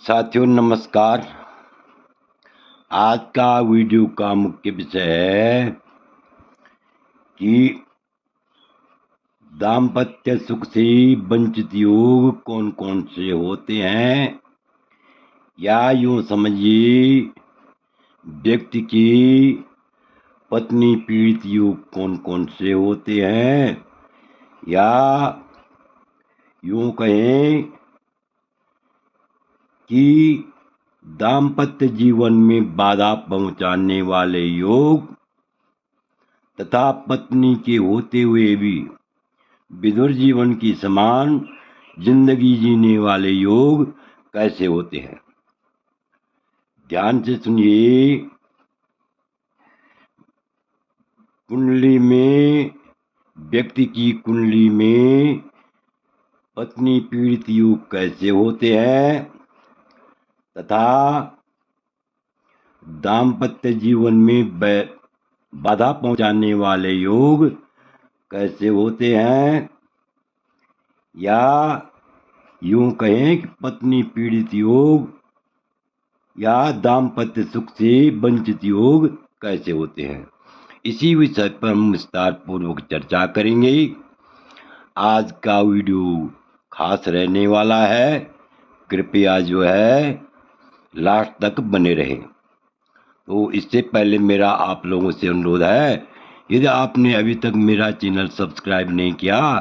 साथियों नमस्कार। आज का वीडियो का मुख्य विषय है कि दाम्पत्य सुख से वंचित योग कौन कौन से होते हैं, या यूं समझिए व्यक्ति की पत्नी पीड़ित योग कौन कौन से होते हैं, या यूं कहें कि दाम्पत्य जीवन में बाधा पहुंचाने वाले योग तथा पत्नी के होते हुए भी विधुर जीवन की समान जिंदगी जीने वाले योग कैसे होते हैं। ध्यान से सुनिए। कुंडली में, व्यक्ति की कुंडली में पत्नी पीड़ित योग कैसे होते हैं तथा दाम्पत्य जीवन में बाधा पहुंचाने वाले योग कैसे होते हैं, या यूं कहें कि पत्नी पीड़ित योग या दाम्पत्य सुख से वंचित योग कैसे होते हैं, इसी विषय पर हम विस्तार पूर्वक चर्चा करेंगे। आज का वीडियो खास रहने वाला है, कृपया जो है लास्ट तक बने रहें। तो इससे पहले मेरा आप लोगों से अनुरोध है, यदि आपने अभी तक मेरा चैनल सब्सक्राइब नहीं किया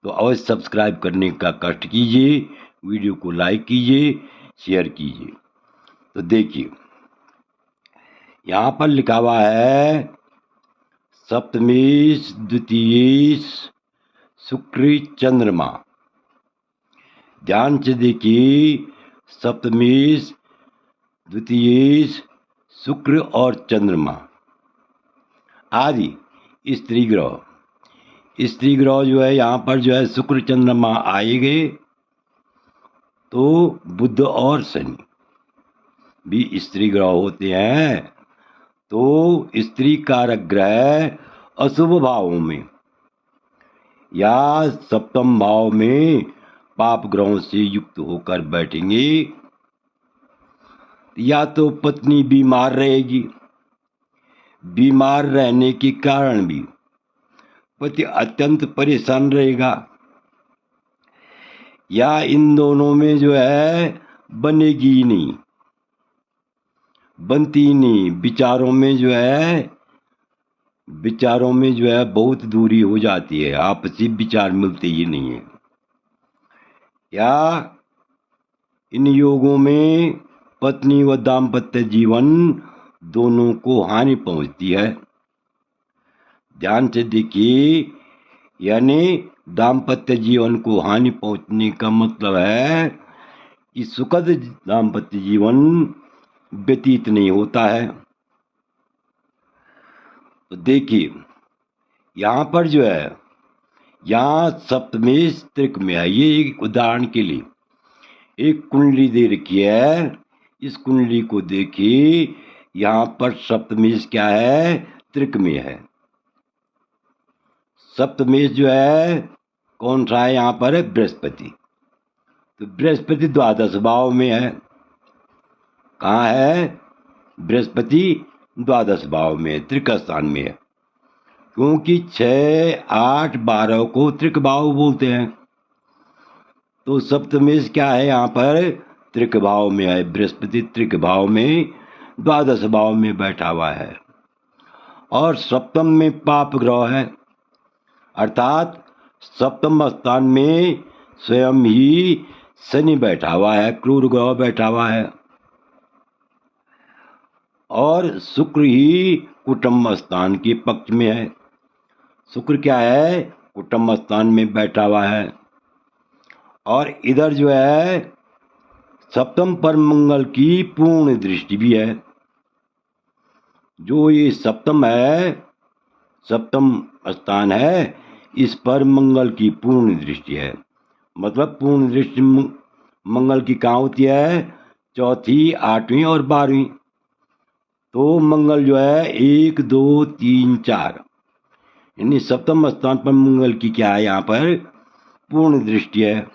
तो अवश्य सब्सक्राइब करने का कष्ट कीजिए, वीडियो को लाइक कीजिए, शेयर कीजिए। तो देखिए, यहाँ पर लिखा हुआ है सप्तमेश द्वितीयेश शुक्र चंद्रमा। ध्यान से देखिए, सप्तमेश द्वितीयेश शुक्र और चंद्रमा आदि स्त्री ग्रह जो है यहाँ पर जो है शुक्र चंद्रमा आएंगे, तो बुध और शनि भी स्त्री ग्रह होते हैं। तो स्त्री कारक ग्रह अशुभ भावों में या सप्तम भाव में पाप ग्रहों से युक्त होकर बैठेंगे, या तो पत्नी बीमार रहेगी, बीमार रहने के कारण भी पति अत्यंत परेशान रहेगा, या इन दोनों में जो है बनेगी ही नहीं, बनती ही नहीं। विचारों में जो है बहुत दूरी हो जाती है, आपसी विचार मिलते ही नहीं है, या इन योगों में पत्नी व दाम्पत्य जीवन दोनों को हानि पहुंचती है। ध्यान से देखिए, यानी दाम्पत्य जीवन को हानि पहुंचने का मतलब है कि सुखद दाम्पत्य जीवन व्यतीत नहीं होता है। तो देखिए, यहाँ पर जो है, यहाँ सप्तमेश त्रिक में है। ये एक उदाहरण के लिए एक कुंडली दे रखी है, इस कुंडली को देखिए, यहाँ पर सप्तमेश क्या है, त्रिक में है। सप्तमेश जो है कौन सा है, यहाँ पर है बृहस्पति। तो बृहस्पति द्वादश भाव में है। कहाँ है? बृहस्पति द्वादश भाव में, त्रिक स्थान में है, क्योंकि 6, 8, 12 को त्रिक भाव बोलते हैं। तो सप्तमेश क्या है, यहाँ पर त्रिक भाव में है। बृहस्पति त्रिक भाव में द्वादश भाव में बैठा हुआ है, और सप्तम में पाप ग्रह है, अर्थात सप्तम स्थान में स्वयं ही शनि बैठा हुआ है, क्रूर ग्रह बैठा हुआ है, और शुक्र ही कुटुंब स्थान के पक्ष में है। शुक्र क्या है, कुटुंब स्थान में बैठा हुआ है, और इधर जो है सप्तम पर मंगल की पूर्ण दृष्टि भी है। जो ये सप्तम है, सप्तम स्थान है, इस पर मंगल की पूर्ण दृष्टि है। मतलब पूर्ण दृष्टि मंगल की कहाँ होती है, चौथी, 8वीं और 12वीं। तो मंगल जो है 1, 2, 3, 4, यानी सप्तम स्थान पर मंगल की क्या है, यहाँ पर पूर्ण दृष्टि है।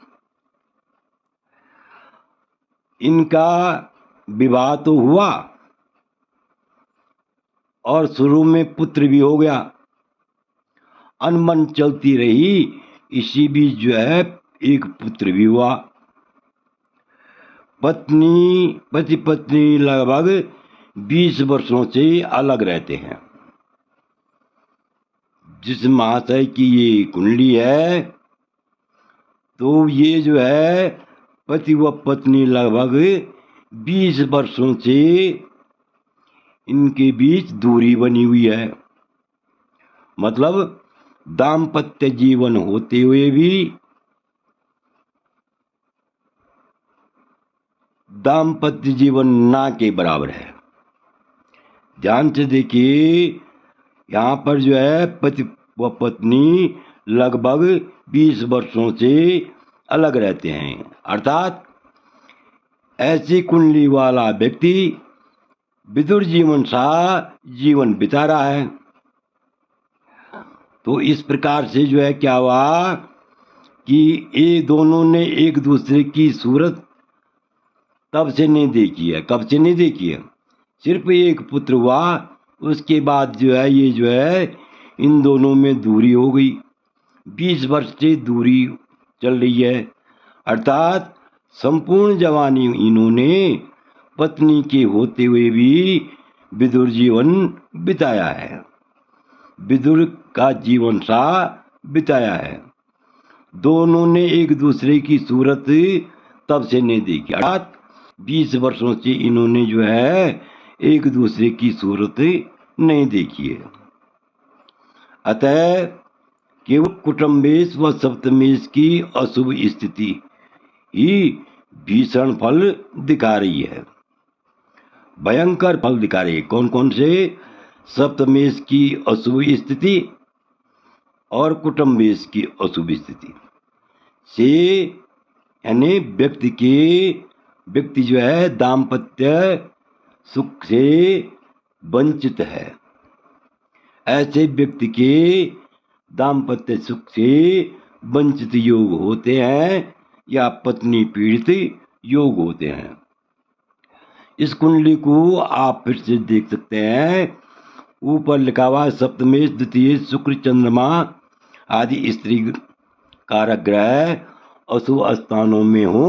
इनका विवाह तो हुआ और शुरू में पुत्र भी हो गया। अनबन चलती रही, इसी बीच जो है एक पुत्र भी हुआ। पति पत्नी लगभग 20 वर्षों से अलग रहते हैं। जिस महाशय की ये कुंडली है, तो ये जो है पति व पत्नी लगभग 20 वर्षों से इनके बीच दूरी बनी हुई है। मतलब दाम्पत्य जीवन होते हुए भी दाम्पत्य जीवन ना के बराबर है। ध्यान से देखिए, यहाँ पर जो है पति व पत्नी लगभग 20 वर्षों से अलग रहते हैं, अर्थात ऐसी कुंडली वाला व्यक्ति विदुर जीवन सा जीवन बिता रहा है। तो इस प्रकार से जो है क्या हुआ कि ये दोनों ने एक दूसरे की सूरत तब से नहीं देखी है। कब से नहीं देखी है? सिर्फ एक पुत्र हुआ, उसके बाद जो है ये जो है इन दोनों में दूरी हो गई। 20 वर्ष से दूरी चल रही है, अर्थात संपूर्ण जवानी इन्होंने पत्नी के होते हुए भी विदुर जीवन बिताया है, विदुर का जीवन सा बिताया है। दोनों ने एक दूसरे की सूरत तब से नहीं देखी, अर्थात 20 वर्षों से इन्होंने जो है एक दूसरे की सूरत नहीं देखी है। अतः केवल कुटुंबेश व सप्तमेश की अशुभ स्थिति ही भीषण फल दिखा रही है, भयंकर फल दिखा रही है। कौन कौन से? सप्तमेश की अशुभ स्थिति और कुटुंबेश की अशुभ स्थिति से, यानी व्यक्ति जो है दाम्पत्य सुख से वंचित है। ऐसे व्यक्ति के दाम्पत्य सुख से वंचित योग होते हैं या पत्नी पीड़ित योग होते हैं। इस कुंडली को आप फिर से देख सकते हैं। ऊपर लिखा हुआ सप्तमेश द्वितीय शुक्र चंद्रमा आदि स्त्री कारक ग्रह अशुभ स्थानों में हो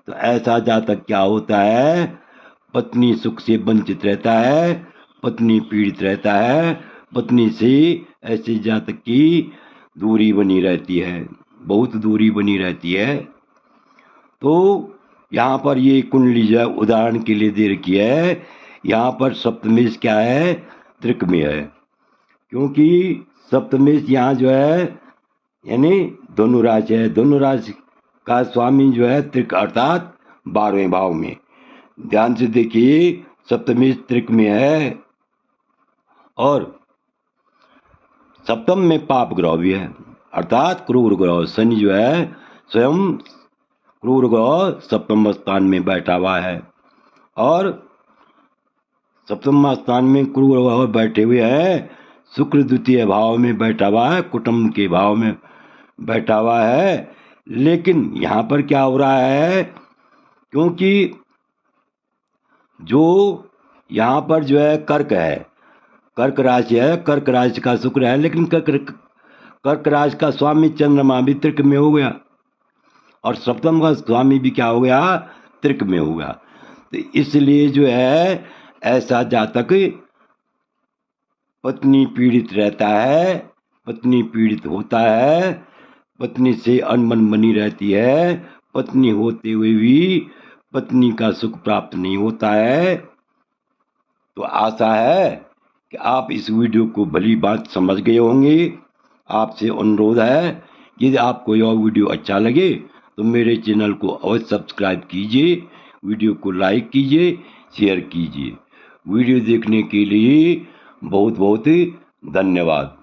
तो ऐसा जातक क्या होता है? पत्नी सुख से वंचित रहता है, पत्नी पीड़ित रहता है, पत्नी से ऐसे जातक की दूरी बनी रहती है, बहुत दूरी बनी रहती है। तो यहाँ पर ये कुंडली जो है उदाहरण के लिए दे रखी है। यहाँ पर सप्तमेश क्या है? त्रिक में है, क्योंकि सप्तमेश यहाँ जो है यानी धनुराशि है। धनुराशि का स्वामी जो है त्रिक, अर्थात 12वें भाव में। ध्यान से देखिए, सप्तमेश त्रिक में है और सप्तम में पाप ग्रह भी है, अर्थात क्रूर ग्रह शनि जो है स्वयं क्रूर ग्रह सप्तम स्थान में बैठा हुआ है। और सप्तम स्थान में क्रूर ग्रह बैठे हुए हैं। शुक्र द्वितीय भाव में बैठा हुआ है, कुटुंब के भाव में बैठा हुआ है। लेकिन यहाँ पर क्या हो रहा है? क्योंकि जो यहाँ पर जो है कर्क है, कर्क राशि है, कर्क राशि का शुक्र है, लेकिन कर्क राशि का स्वामी चंद्रमा भी त्रिक में हो गया और सप्तम का स्वामी भी क्या हो गया? त्रिक में हो गया। तो इसलिए जो है ऐसा जातक पत्नी पीड़ित रहता है, पत्नी पीड़ित होता है, पत्नी से अनबन बनी रहती है, पत्नी होते हुए भी पत्नी का सुख प्राप्त नहीं होता है। तो आशा है कि आप इस वीडियो को भली बात समझ गए होंगे। आपसे अनुरोध है कि यदि आपको यह वीडियो अच्छा लगे तो मेरे चैनल को अवश्य सब्सक्राइब कीजिए, वीडियो को लाइक कीजिए, शेयर कीजिए। वीडियो देखने के लिए बहुत बहुत धन्यवाद।